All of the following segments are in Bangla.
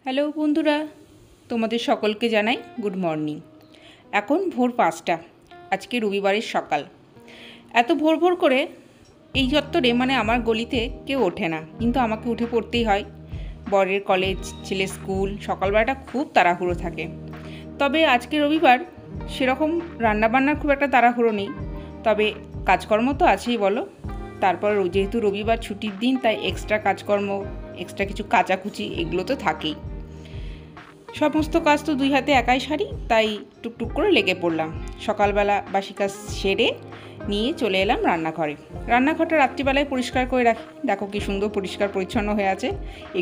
হ্যালো বন্ধুরা, তোমাদের সকলকে জানাই গুড মর্নিং। এখন ভোর 5টা, আজকে রবিবারের সকাল। এত ভোর ভোর করে এই চত্বরে মানে আমার গলিতে কেউ ওঠে না, কিন্তু আমাকে উঠে পড়তেই হয়। বরের কলেজ, ছেলের স্কুল, সকালবেলাটা খুব তাড়াহুড়ো থাকে। তবে আজকে রবিবার, সেরকম রান্নাবান্নার খুব একটা তাড়াহুড়ো নেই, তবে কাজকর্ম তো আছেই বলো। তারপর যেহেতু রবিবার ছুটির দিন, তাই এক্সট্রা কাজকর্ম, এক্সট্রা কিছু কাচাকুচি এগুলো তো থাকেই। সমস্ত কাজ তো দুই হাতে একাই সারি, তাই টুকটুক করে লেগে পড়লাম। সকালবেলা বাসি কাজ সেরে নিয়ে চলে এলাম রান্নাঘরে। রান্নাঘরটা রাত্রিবেলায় পরিষ্কার করে রাখি, দেখো কি সুন্দর পরিষ্কার পরিচ্ছন্ন হয়ে আছে।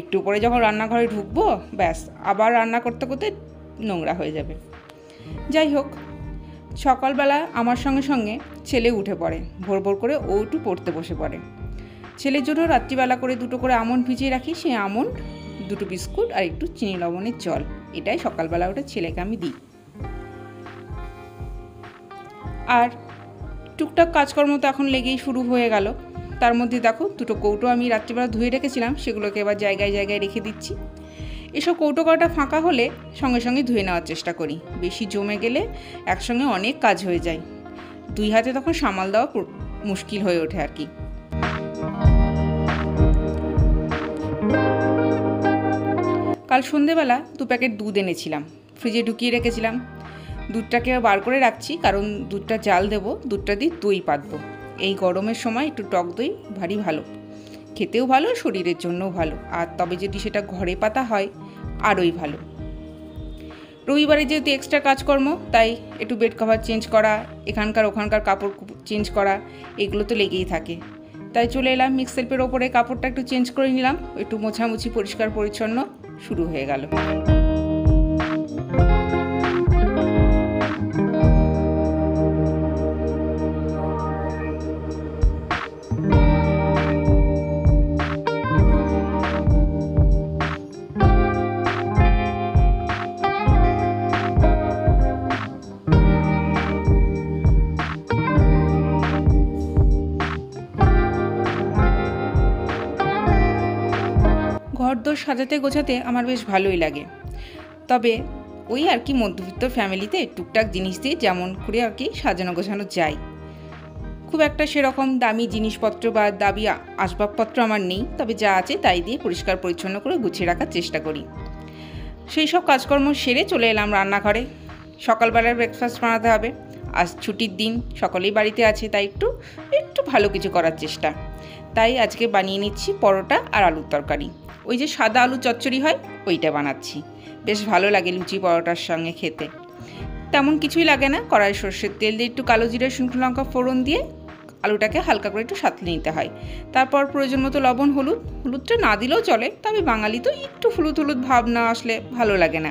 একটু পরে যখন রান্নাঘরে ঢুকবো, ব্যাস আবার রান্না করতে করতে নোংরা হয়ে যাবে। যাই হোক, সকালবেলা আমার সঙ্গে সঙ্গে ছেলে উঠে পড়ে, ভোর ভোর করে ও একটু পড়তে বসে পড়ে। ছেলের জন্য রাত্রিবেলা করে 2টো করে আমন্ড ভিজিয়ে রাখি, সেই আমন্ড, 2টো বিস্কুট আর একটু চিনি লবণের জল, এটাই সকালবেলা ওটা ছেলেকে আমি দিই। আর টুকটাক কাজকর্ম তো এখন লেগেই শুরু হয়ে গেল। তার মধ্যে দেখো 2টো কৌটো আমি রাত্রিবেলা ধুয়ে রেখেছিলাম, সেগুলোকে এবার জায়গায় জায়গায় রেখে দিচ্ছি। এসব কৌটো কটা ফাঁকা হলে সঙ্গে সঙ্গে ধুয়ে নেওয়ার চেষ্টা করি, বেশি জমে গেলে একসঙ্গে অনেক কাজ হয়ে যায়, দুই হাতে তখন সামাল দেওয়া মুশকিল হয়ে ওঠে আর কি। কাল সন্ধেবেলা 2 প্যাকেট দুধ এনেছিলাম, ফ্রিজে ঢুকিয়ে রেখেছিলাম। দুধটাকে বার করে রাখছি, কারণ দুধটা জাল দেবো, দুধটা দিয়ে দই পাতবো। এই গরমের সময় একটু টক দই ভারী ভালো, খেতেও ভালো, শরীরের জন্যও ভালো, আর তবে যদি সেটা ঘরে পাতা হয় আরোই ভালো। রবিবারে যেহেতু এক্সট্রা কাজকর্ম, তাই একটু বেড কভার চেঞ্জ করা, এখানকার ওখানকার কাপড় চেঞ্জ করা, এগুলো তো লেগেই থাকে। তাই চলে এলাম মিক্স সেলফের ওপরে, কাপড়টা একটু চেঞ্জ করে নিলাম, একটু মোছামুছি পরিষ্কার পরিচ্ছন্ন শুরু হয়ে গেল। ঘরদোর সাজাতে গোছাতে আমার বেশ ভালোই লাগে, তবে ওই আর কি মধ্যবিত্ত ফ্যামিলিতে টুকটাক জিনিস দিয়ে যেমন করে আর কি সাজানো গোছানো যায়। খুব একটা সেরকম দামি জিনিসপত্র বা দামি আসবাবপত্র আমার নেই, তবে যা আছে তাই দিয়ে পরিষ্কার পরিচ্ছন্ন করে গুছিয়ে রাখার চেষ্টা করি। সেই সব কাজকর্ম সেরে চলে এলাম রান্নাঘরে। সকালবেলার ব্রেকফাস্ট বানাতে হবে, আজ ছুটির দিন, সকলেই বাড়িতে আছে, তাই একটু ভালো কিছু করার চেষ্টা। তাই আজকে বানিয়ে নিচ্ছি পরোটা আর আলুর তরকারি। ওই যে সাদা আলু চচ্চড়ি হয়, ওইটা বানাচ্ছি। বেশ ভালো লাগে লুচি পরোটার সঙ্গে খেতে। তেমন কিছুই লাগে না, কড়াই সর্ষের তেল দিয়ে একটু কালো জিরে শুকনো লঙ্কা ফোড়ন দিয়ে আলুটাকে হালকা করে একটু সাঁতলে নিতে হয়। তারপর প্রয়োজন মতো লবণ, হলুদটা না দিলেও চলে, তবে বাঙালি তো একটু হলুদ ভাব না আসলে ভালো লাগে না।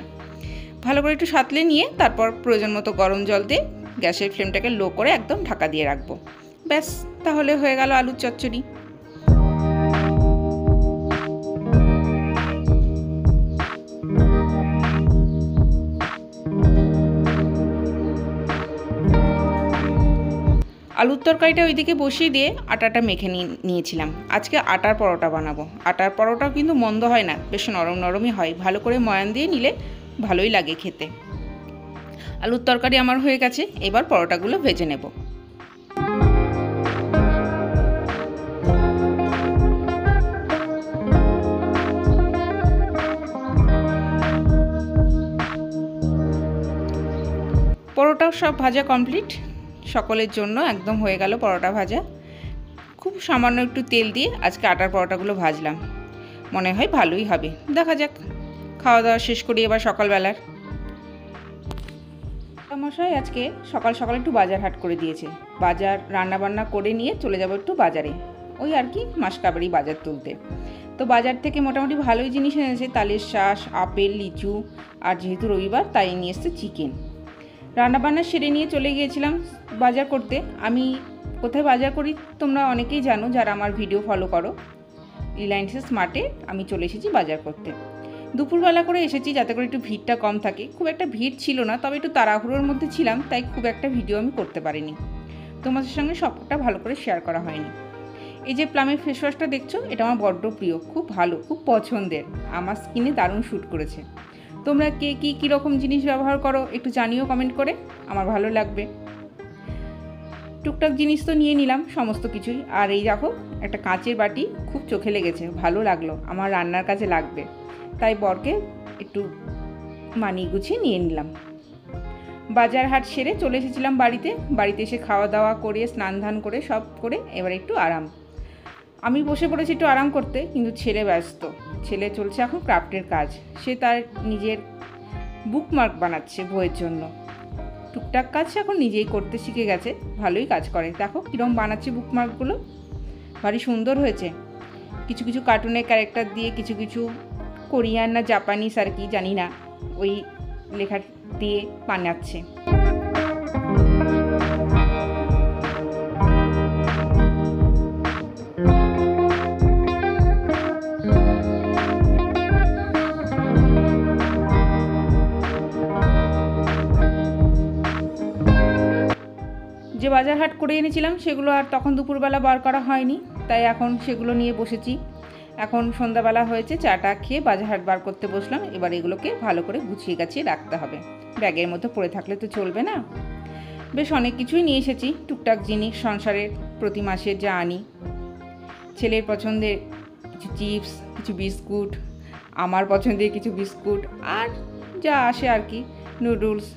ভালো করে একটু সাঁতলে নিয়ে তারপর প্রয়োজন মতো গরম জল দিয়ে গ্যাসের ফ্লেমটাকে লো করে একদম ঢাকা দিয়ে রাখবো। ব্যাস, তাহলে হয়ে গেল আলুর চচ্চড়ি। আলুর তরকারিটা ওইদিকে বসিয়ে দিয়ে আটাটা মেখে নিয়েছিলাম। আজকে আটার পরোটা বানাবো। আটার পরোটাও কিন্তু মন্দ হয় না, বেশ নরম নরমই হয়, ভালো করে ময়ান দিয়ে নিলে ভালোই লাগে খেতে। আলুর তরকারি আমার হয়ে গেছে, এবার পরোটাগুলো ভেজে নেব। পরোটাও সব ভাজা কমপ্লিট, সকলের জন্য একদম হয়ে গেল পরোটা ভাজা। খুব সামান্য একটু তেল দিয়ে আজকে আটার পরোটাগুলো ভাজলাম, মনে হয় ভালোই হবে, দেখা যাক। খাওয়া দাওয়া শেষ করি এবার সকালবেলার। মশাই আজকে সকাল সকাল একটু বাজার হাট করে দিয়েছে, বাজার রান্নাবান্না করে নিয়ে চলে যাব একটু বাজারে, ওই আর কি মাসকাবারি বাজার তুলতে। তো বাজার থেকে মোটামুটি ভালোই জিনিস এনেছে, তালের শাঁস, আপেল, লিচু, আর যেহেতু রবিবার তাই নিয়ে এসছে চিকেন। রান্নাবান্না সেরে নিয়ে চলে গিয়েছিলাম বাজার করতে। আমি কোথায় বাজার করি তোমরা অনেকেই জানো, যারা আমার ভিডিও ফলো করো। রিলায়েন্স স্মার্টে আমি চলে এসেছি বাজার করতে। দুপুরবেলা করে এসেছি যাতে করে একটু ভিড়টা কম থাকে। খুব একটা ভিড় ছিল না, তবে একটু তাড়াহুড়োর মধ্যে ছিলাম, তাই খুব একটা ভিডিও আমি করতে পারিনি, তোমাদের সঙ্গে সবটা ভালো করে শেয়ার করা হয়নি। এই যে প্লামের ফেস ওয়াশটা দেখছো, এটা আমার বড্ড প্রিয়, খুব ভালো, খুব পছন্দের, আমার স্কিনে দারুণ শ্যুট করেছে। তোমরা কে কী রকম জিনিস ব্যবহার করো একটু জানিও কমেন্ট করে, আমার ভালো লাগবে। টুকটাক জিনিস তো নিয়ে নিলাম সমস্ত কিছুই। আর এই দেখো একটা কাঁচের বাটি, খুব চোখে লেগেছে, ভালো লাগলো, আমার রান্নার কাজে লাগবে, তাই বরকে একটু মানিয়ে গুছিয়ে নিয়ে নিলাম। বাজার হাট সেরে চলে এসেছিলাম বাড়িতে এসে খাওয়া দাওয়া করে স্নান ধান করে সব করে এবার একটু আরাম। আমি বসে পড়েছি একটু আরাম করতে, কিন্তু ছেলে ব্যস্ত, ছেলে চলছে এখন ক্রাফটের কাজ, সে তার নিজের বুকমার্ক বানাচ্ছে বইয়ের জন্য। টুকটাক কাজ এখন নিজেই করতে শিখে গেছে, ভালোই কাজ করে। দেখো কীরকম বানাচ্ছে বুকমার্কগুলো, ভারী সুন্দর হয়েছে। কিছু কিছু কার্টুনের ক্যারেক্টার দিয়ে, কিছু কিছু কোরিয়ান না জাপানিজ আর কি জানি না, ওই লেখা দিয়ে বানাচ্ছে। যে বাজার হাট করে এনেছিলাম সেগুলো আর তখন দুপুরবেলা বার করা হয়নি, তাই এখন সেগুলো নিয়ে বসেছি। এখন সন্ধ্যাবেলা হয়েছে, চাটা খেয়ে বাজার হাট বার করতে বসলাম। এবার এগুলোকে ভালো করে গুছিয়ে গাছিয়ে রাখতে হবে, ব্যাগের মধ্যে পড়ে থাকলে তো চলবে না। বেশ অনেক কিছুই নিয়ে এসেছি, টুকটাক জিনিস সংসারের প্রতি মাসের যা আনি, ছেলের পছন্দের কিছু চিপস, কিছু বিস্কুট, আমার পছন্দের কিছু বিস্কুট, আর যা আসে আর কি, নুডলস,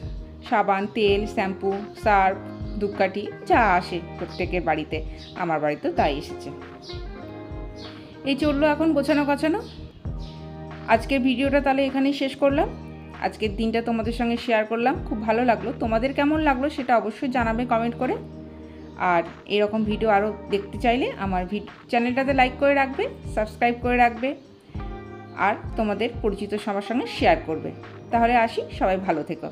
সাবান, তেল, শ্যাম্পু, সার্ফ, ধূপকাঠি, যা আসে প্রত্যেকের বাড়িতে, আমার বাড়িতেও তাই এসেছে। এই চললো এখন গোছানো গাছানো। আজকের ভিডিওটা তাহলে এখানেই শেষ করলাম। আজকের দিনটা তোমাদের সঙ্গে শেয়ার করলাম, খুব ভালো লাগলো। তোমাদের কেমন লাগলো সেটা অবশ্যই জানাবে কমেন্ট করে। আর এরকম ভিডিও আরও দেখতে চাইলে আমার চ্যানেলটাতে লাইক করে রাখবে, সাবস্ক্রাইব করে রাখবে, আর তোমাদের পরিচিত সবার সঙ্গে শেয়ার করবে। তাহলে আসি, সবাই ভালো থেকো।